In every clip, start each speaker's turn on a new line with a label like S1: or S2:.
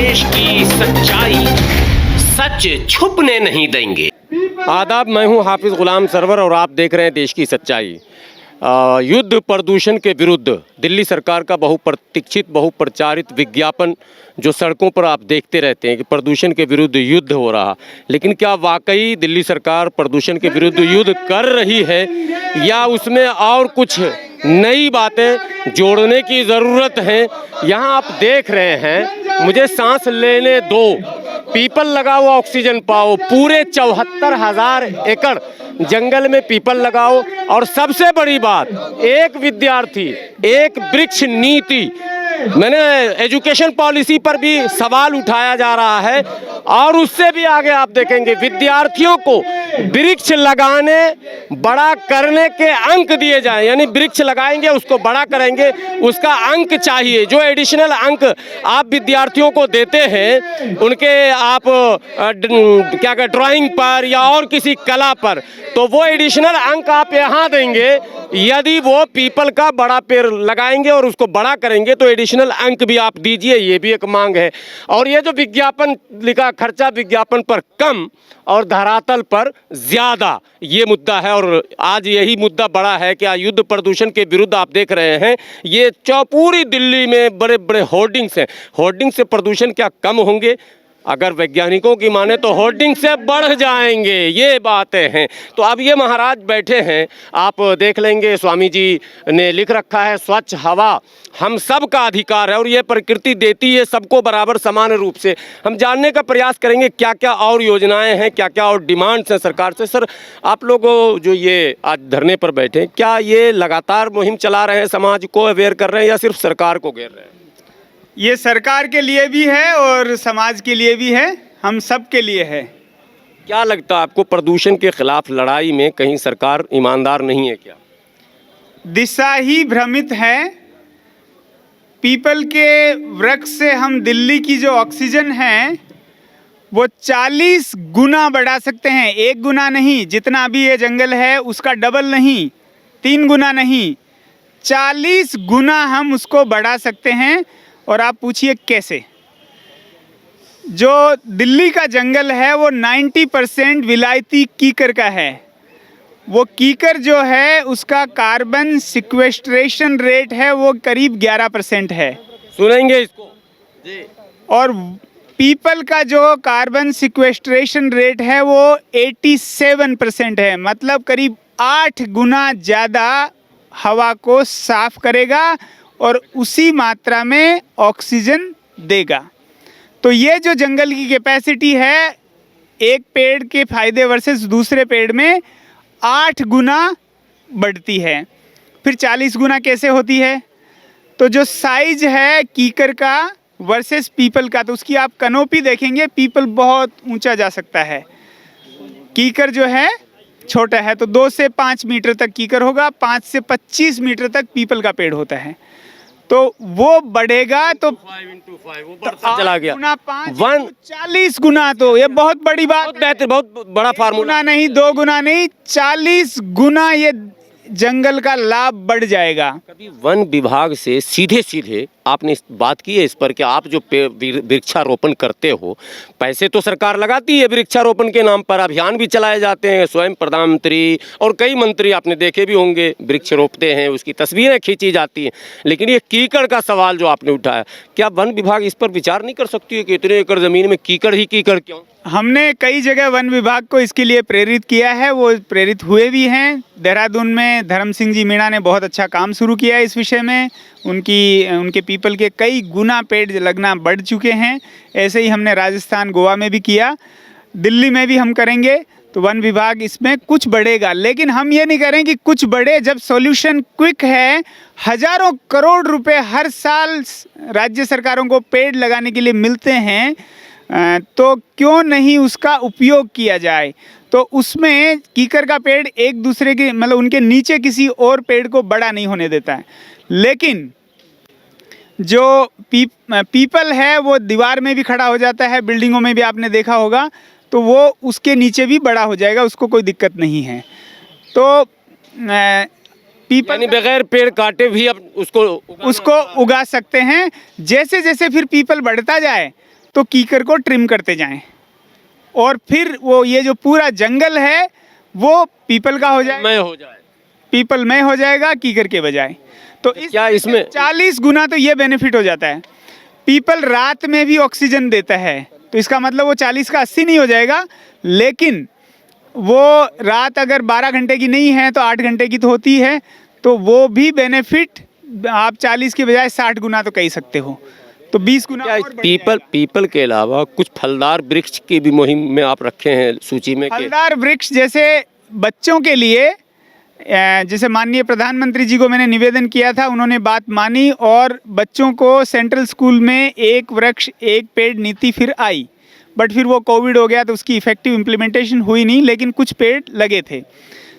S1: देश की सच्चाई सच छुपने नहीं देंगे।
S2: आदाब, मैं हूं हाफिज़ गुलाम सरवर और आप देख रहे हैं देश की सच्चाई। युद्ध प्रदूषण के विरुद्ध दिल्ली सरकार का बहुप्रतीक्षित बहुप्रचारित विज्ञापन जो सड़कों पर आप देखते रहते हैं कि प्रदूषण के विरुद्ध युद्ध हो रहा, लेकिन क्या वाकई दिल्ली सरकार प्रदूषण के विरुद्ध युद्ध कर रही है या उसमें और कुछ नई बातें जोड़ने की ज़रूरत है? यहाँ आप देख रहे हैं, मुझे सांस लेने दो, पीपल लगाओ ऑक्सीजन पाओ, पूरे 74,000 एकड़ जंगल में पीपल लगाओ। और सबसे बड़ी बात, एक विद्यार्थी एक वृक्ष नीति, मैंने एजुकेशन पॉलिसी पर भी सवाल उठाया जा रहा है और उससे भी आगे आप देखेंगे विद्यार्थियों को वृक्ष लगाने बड़ा करने के अंक दिए जाएं, यानी वृक्ष लगाएंगे उसको बड़ा करेंगे, उसका अंक चाहिए। जो एडिशनल अंक आप विद्यार्थियों को देते हैं उनके आप क्या कहते ड्राइंग पर या और किसी कला पर, तो वो एडिशनल अंक आप यहाँ देंगे यदि वो पीपल का बड़ा पेड़ लगाएंगे और उसको बड़ा करेंगे तो एडिशनल अंक भी आप दीजिए, ये भी एक मांग है। और ये जो विज्ञापन लिखा, खर्चा विज्ञापन पर कम और धरातल पर ज़्यादा, ये मुद्दा है। और आज यही मुद्दा बड़ा है कि युद्ध प्रदूषण के विरुद्ध आप देख रहे हैं ये पूरी दिल्ली में बड़े बड़े होर्डिंग्स हैं। होर्डिंग से प्रदूषण क्या कम होंगे? अगर वैज्ञानिकों की माने तो होर्डिंग से बढ़ जाएंगे, ये बातें हैं। तो अब ये महाराज बैठे हैं, आप देख लेंगे, स्वामी जी ने लिख रखा है स्वच्छ हवा हम सब का अधिकार है और ये प्रकृति देती है सबको बराबर समान रूप से। हम जानने का प्रयास करेंगे क्या क्या और योजनाएं हैं, क्या क्या और डिमांड्स हैं सरकार से। सर, आप लोग जो ये आज धरने पर बैठे, क्या ये लगातार मुहिम चला रहे हैं, समाज को अवेयर कर रहे हैं या सिर्फ सरकार को घेर रहे हैं?
S3: ये सरकार के लिए भी है और समाज के लिए भी है, हम सब के लिए है।
S2: क्या लगता है आपको, प्रदूषण के खिलाफ लड़ाई में कहीं सरकार ईमानदार नहीं है क्या?
S3: दिशा ही भ्रमित है। पीपल के वृक्ष से हम दिल्ली की जो ऑक्सीजन है वो 40 गुना बढ़ा सकते हैं। 1 गुना नहीं, जितना अभी ये जंगल है उसका डबल नहीं, 3 गुना नहीं, 40 गुना हम उसको बढ़ा सकते हैं। और आप पूछिए कैसे? जो दिल्ली का जंगल है वो 90% विलायती कीकर का है। वो कीकर जो है उसका कार्बन सिक्वेस्ट्रेशन रेट है वो करीब 11% है।
S2: सुनेंगे इसको जी।
S3: और पीपल का जो कार्बन सिक्वेस्ट्रेशन रेट है वो 87% है, मतलब करीब 8 गुना ज़्यादा हवा को साफ करेगा और उसी मात्रा में ऑक्सीजन देगा। तो ये जो जंगल की कैपेसिटी है, एक पेड़ के फायदे वर्सेस दूसरे पेड़ में 8 गुना बढ़ती है। फिर 40 गुना कैसे होती है? तो जो साइज है कीकर का वर्सेस पीपल का, तो उसकी आप कनोपी देखेंगे, पीपल बहुत ऊंचा जा सकता है, कीकर जो है छोटा है। तो 2 से 5 मीटर तक कीकर होगा, 5 से 25 मीटर तक पीपल का पेड़ होता है। तो वो बढ़ेगा तो
S2: 5 वो बढ़ता चला गया,
S3: 40 गुना। तो ये बहुत बड़ी बात,
S2: बहुत बेहतर, बहुत बड़ा फार्मूला
S3: नहीं, 2 गुना नहीं, 40 गुना ये जंगल का लाभ बढ़ जाएगा।
S2: कभी वन विभाग से सीधे सीधे आपने बात की है इस पर कि आप जो वृक्षारोपण करते हो, पैसे तो सरकार लगाती है वृक्षारोपण के नाम पर, अभियान भी चलाए जाते हैं, स्वयं प्रधानमंत्री और कई मंत्री आपने देखे भी होंगे वृक्ष रोपते हैं, उसकी तस्वीरें खींची जाती हैं। लेकिन ये कीकड़ का सवाल जो आपने उठाया, क्या वन विभाग इस पर विचार नहीं कर सकती है कि इतने एकड़ ज़मीन में कीकड़ ही कीकड़ क्यों?
S3: हमने कई जगह वन विभाग को इसके लिए प्रेरित किया है, वो प्रेरित हुए भी हैं। देहरादून में धर्म सिंह जी मीणा ने बहुत अच्छा काम शुरू किया है इस विषय में। उनके पीपल के कई गुना पेड़ लगना बढ़ चुके हैं। ऐसे ही हमने राजस्थान, गोवा में भी किया, दिल्ली में भी हम करेंगे। तो वन विभाग इसमें कुछ बढ़ेगा, लेकिन हम ये नहीं करें कि कुछ बढ़े जब सॉल्यूशन क्विक है। हजारों करोड़ रुपए हर साल राज्य सरकारों को पेड़ लगाने के लिए मिलते हैं, तो क्यों नहीं उसका उपयोग किया जाए? तो उसमें कीकर का पेड़ एक दूसरे के, मतलब उनके नीचे किसी और पेड़ को बड़ा नहीं होने देता है। लेकिन जो पीपल है वो दीवार में भी खड़ा हो जाता है, बिल्डिंगों में भी आपने देखा होगा, तो वो उसके नीचे भी बड़ा हो जाएगा, उसको कोई दिक्कत नहीं है। तो पीपल
S2: यानी बगैर पेड़ काटे भी अब उसको
S3: उगा सकते हैं। जैसे जैसे फिर पीपल बढ़ता जाए तो कीकर को ट्रिम करते जाएं और फिर वो ये जो पूरा जंगल है वो पीपल का हो जाए,
S2: मैं हो जाए,
S3: पीपल में हो जाएगा कीकर के बजाय। तो
S2: क्या इसमें
S3: 40 गुना तो ये बेनिफिट हो जाता है। पीपल रात में भी ऑक्सीजन देता है, तो इसका मतलब वो 40 का 80 नहीं हो जाएगा, लेकिन वो रात अगर 12 घंटे की नहीं है तो 8 घंटे की तो होती है, तो वो भी बेनिफिट आप 40 के बजाय 60 गुना तो कह सकते हो, तो 20 गुना
S2: क्या
S3: और बढ़ जाएगा।
S2: पीपल के अलावा कुछ फलदार वृक्ष की भी मुहिम में आप रखे हैं सूची में?
S3: फलदार वृक्ष जैसे बच्चों के लिए, जैसे माननीय प्रधानमंत्री जी को मैंने निवेदन किया था, उन्होंने बात मानी और बच्चों को सेंट्रल स्कूल में एक वृक्ष एक पेड़ नीति फिर आई, बट फिर वो कोविड हो गया तो उसकी इफेक्टिव इम्प्लीमेंटेशन हुई नहीं, लेकिन कुछ पेड़ लगे थे।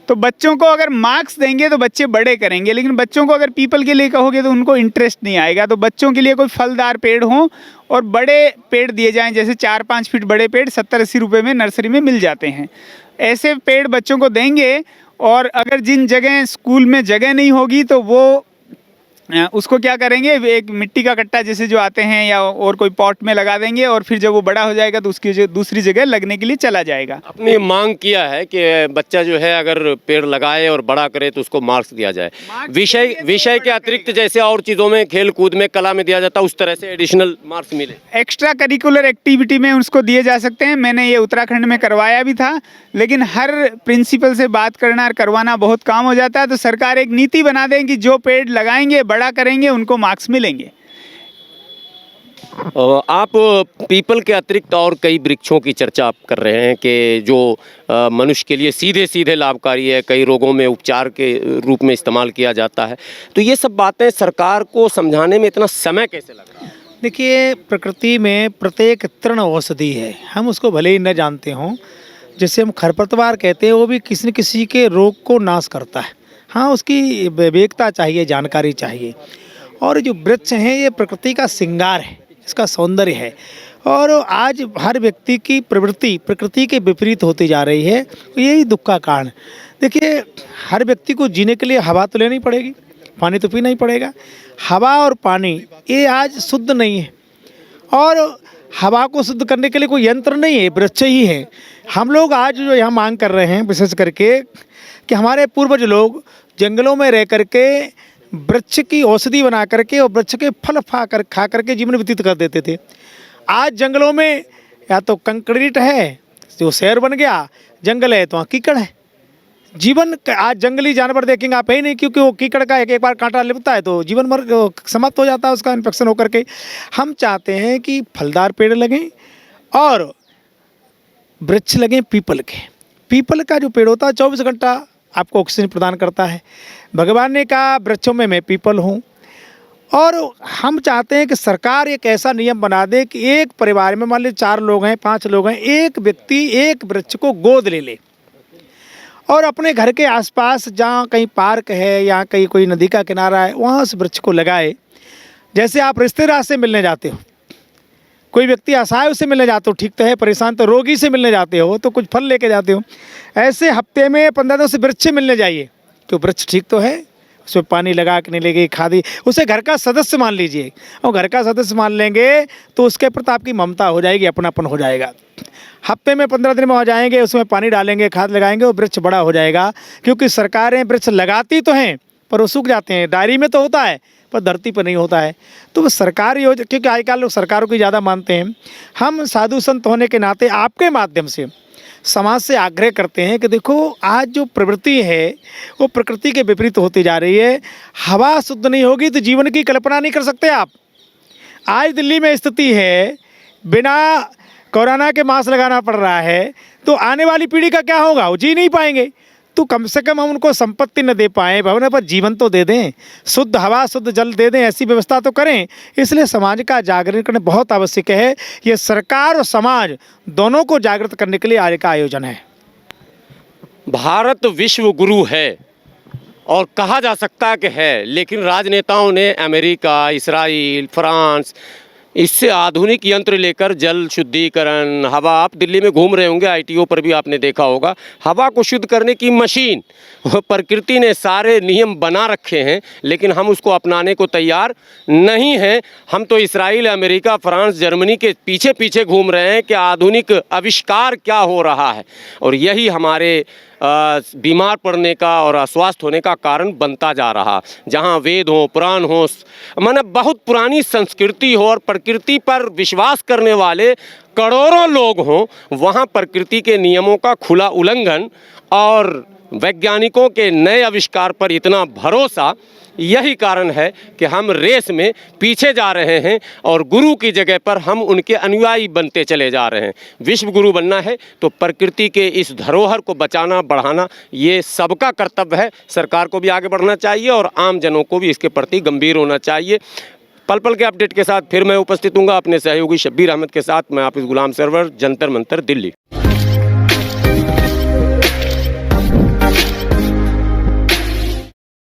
S3: तो बच्चों को अगर मार्क्स देंगे तो बच्चे बड़े करेंगे, लेकिन बच्चों को अगर पीपल के लिए कहोगे तो उनको इंटरेस्ट नहीं आएगा। तो बच्चों के लिए कोई फलदार पेड़ हो और बड़े पेड़ दिए जाएं, जैसे 4-5 फीट बड़े पेड़ 70-80 रुपये में नर्सरी में मिल जाते हैं, ऐसे पेड़ बच्चों को देंगे। और अगर जिन जगह स्कूल में जगह नहीं होगी तो वो उसको क्या करेंगे, एक मिट्टी का कट्टा जैसे जो आते हैं या और कोई पॉट में लगा देंगे और फिर जब वो बड़ा हो जाएगा तो उसकी दूसरी जगह लगने के लिए चला जाएगा।
S2: अपनी मांग किया है कि बच्चा जो है अगर पेड़ लगाए और बड़ा करे तो उसको मार्क्स दिया जाए। विषय के अतिरिक्त जैसे और चीज़ों में, खेल कूद में, कला में दिया जाता है, उस तरह से एडिशनल मार्क्स मिले।
S3: एक्स्ट्रा करिकुलर एक्टिविटी में उसको दिए जा सकते हैं। मैंने ये उत्तराखंड में करवाया भी था, लेकिन हर प्रिंसिपल से बात करना और करवाना बहुत काम हो जाता है। तो सरकार एक नीति बना दें कि जो पेड़ लगाएंगे बड़ा करेंगे उनको मार्क्स मिलेंगे।
S2: आप पीपल के अतिरिक्त और कई वृक्षों की चर्चा आप कर रहे हैं कि जो मनुष्य के लिए सीधे सीधे लाभकारी है, कई रोगों में उपचार के रूप में इस्तेमाल किया जाता है, तो ये सब बातें सरकार को समझाने में इतना समय कैसे लग रहा है?
S4: देखिए, प्रकृति में प्रत्येक तृण औषधि है, हम उसको भले ही न जानते हों। जैसे हम खरपतवार कहते हैं, वो भी किसी न किसी के रोग को नाश करता है। हाँ, उसकी विवेकता चाहिए, जानकारी चाहिए। और जो वृक्ष हैं ये प्रकृति का श्रृंगार है, इसका सौंदर्य है। और आज हर व्यक्ति की प्रवृत्ति प्रकृति के विपरीत होती जा रही है, यही दुख का कारण। देखिए, हर व्यक्ति को जीने के लिए हवा तो लेनी पड़ेगी, पानी तो पीना ही पड़ेगा। हवा और पानी ये आज शुद्ध नहीं है, और हवा को शुद्ध करने के लिए कोई यंत्र नहीं है, वृक्ष ही है। हम लोग आज जो यहाँ मांग कर रहे हैं विशेष करके कि हमारे पूर्वज लोग जंगलों में रह करके वृक्ष की औषधि बना करके और वृक्ष के फल खा करके जीवन व्यतीत कर देते थे। आज जंगलों में या तो कंक्रीट है, जो शहर बन गया, जंगल है तो वहाँ कीचड़ है। जीवन आज जंगली जानवर देखेंगे आप ही नहीं, क्योंकि वो कीचड़ का एक बार कांटा लिपता है तो जीवन मर समाप्त हो जाता है उसका, इन्फेक्शन होकर के। हम चाहते हैं कि फलदार पेड़ लगें और वृक्ष लगें पीपल के। पीपल का जो पेड़ होता है 24 घंटा आपको ऑक्सीजन प्रदान करता है। भगवान ने कहा वृक्षों में मैं पीपल हूँ। और हम चाहते हैं कि सरकार एक ऐसा नियम बना दे कि एक परिवार में मान लीजिए 4 लोग हैं, 5 लोग हैं, एक व्यक्ति एक वृक्ष को गोद ले ले और अपने घर के आसपास जहाँ कहीं पार्क है या कहीं कोई नदी का किनारा है वहाँ उस वृक्ष को लगाए। जैसे आप रिश्तेदार से मिलने जाते हो, कोई व्यक्ति असहाय उससे मिलने जाते हो, ठीक तो है, परेशान तो रोगी से मिलने जाते हो तो कुछ फल लेके जाते हो, ऐसे हफ्ते में 15 दिन से वृक्ष से मिलने जाइए। तो वृक्ष ठीक तो है, उसमें पानी लगा के नहीं लेंगे, खादी, उसे घर का सदस्य मान लीजिए, और घर का सदस्य मान लेंगे तो उसके प्रति आपकी ममता हो जाएगी, अपनापन हो जाएगा। हफ्ते में 15 दिन में हो जाएंगे, उसमें पानी डालेंगे, खाद लगाएंगे, वो वृक्ष बड़ा हो जाएगा। क्योंकि सरकारें वृक्ष लगाती तो हैं पर वो सूख जाते हैं, डायरी में तो होता है पर धरती पर नहीं होता है। तो वो सरकार योजना, क्योंकि आजकल लोग सरकारों की ज़्यादा मानते हैं। हम साधु संत होने के नाते आपके माध्यम से समाज से आग्रह करते हैं कि देखो आज जो प्रवृत्ति है वो प्रकृति के विपरीत होती जा रही है। हवा शुद्ध नहीं होगी तो जीवन की कल्पना नहीं कर सकते आप। आज दिल्ली में स्थिति है, बिना कोरोना के मास्क लगाना पड़ रहा है, तो आने वाली पीढ़ी का क्या होगा, वो जी नहीं पाएंगे। तो कम से कम हम उनको संपत्ति न दे पाएँ, भवन पर जीवन तो दे दें, शुद्ध हवा शुद्ध जल दे दें, ऐसी व्यवस्था तो करें। इसलिए समाज का जागरण करना बहुत आवश्यक है। ये सरकार और समाज दोनों को जागृत करने के लिए आज का आयोजन है।
S2: भारत विश्व गुरु है और कहा जा सकता है कि है, लेकिन राजनेताओं ने अमेरिका, इसराइल, फ्रांस इससे आधुनिक यंत्र लेकर जल शुद्धिकरण, हवा, आप दिल्ली में घूम रहे होंगे, आईटीओ पर भी आपने देखा होगा, हवा को शुद्ध करने की मशीन, प्रकृति ने सारे नियम बना रखे हैं, लेकिन हम उसको अपनाने को तैयार नहीं हैं। हम तो इसराइल, अमेरिका, फ्रांस, जर्मनी के पीछे पीछे घूम रहे हैं कि आधुनिक आविष्कार क्या हो रहा है, और यही हमारे बीमार पड़ने का और अस्वस्थ होने का कारण बनता जा रहा। जहाँ वेद हो, पुराण हो, माने बहुत पुरानी संस्कृति हो और प्रकृति पर विश्वास करने वाले करोड़ों लोग हों, वहाँ प्रकृति के नियमों का खुला उल्लंघन और वैज्ञानिकों के नए आविष्कार पर इतना भरोसा, यही कारण है कि हम रेस में पीछे जा रहे हैं और गुरु की जगह पर हम उनके अनुयायी बनते चले जा रहे हैं। विश्व गुरु बनना है तो प्रकृति के इस धरोहर को बचाना, बढ़ाना, ये सबका कर्तव्य है। सरकार को भी आगे बढ़ना चाहिए और आम जनों को भी इसके प्रति गंभीर होना चाहिए। पल पल के अपडेट के साथ फिर मैं उपस्थित हूँगा अपने सहयोगी शब्बीर अहमद के साथ। मैं हाफिज गुलाम सरवर, जंतर मंतर, दिल्ली।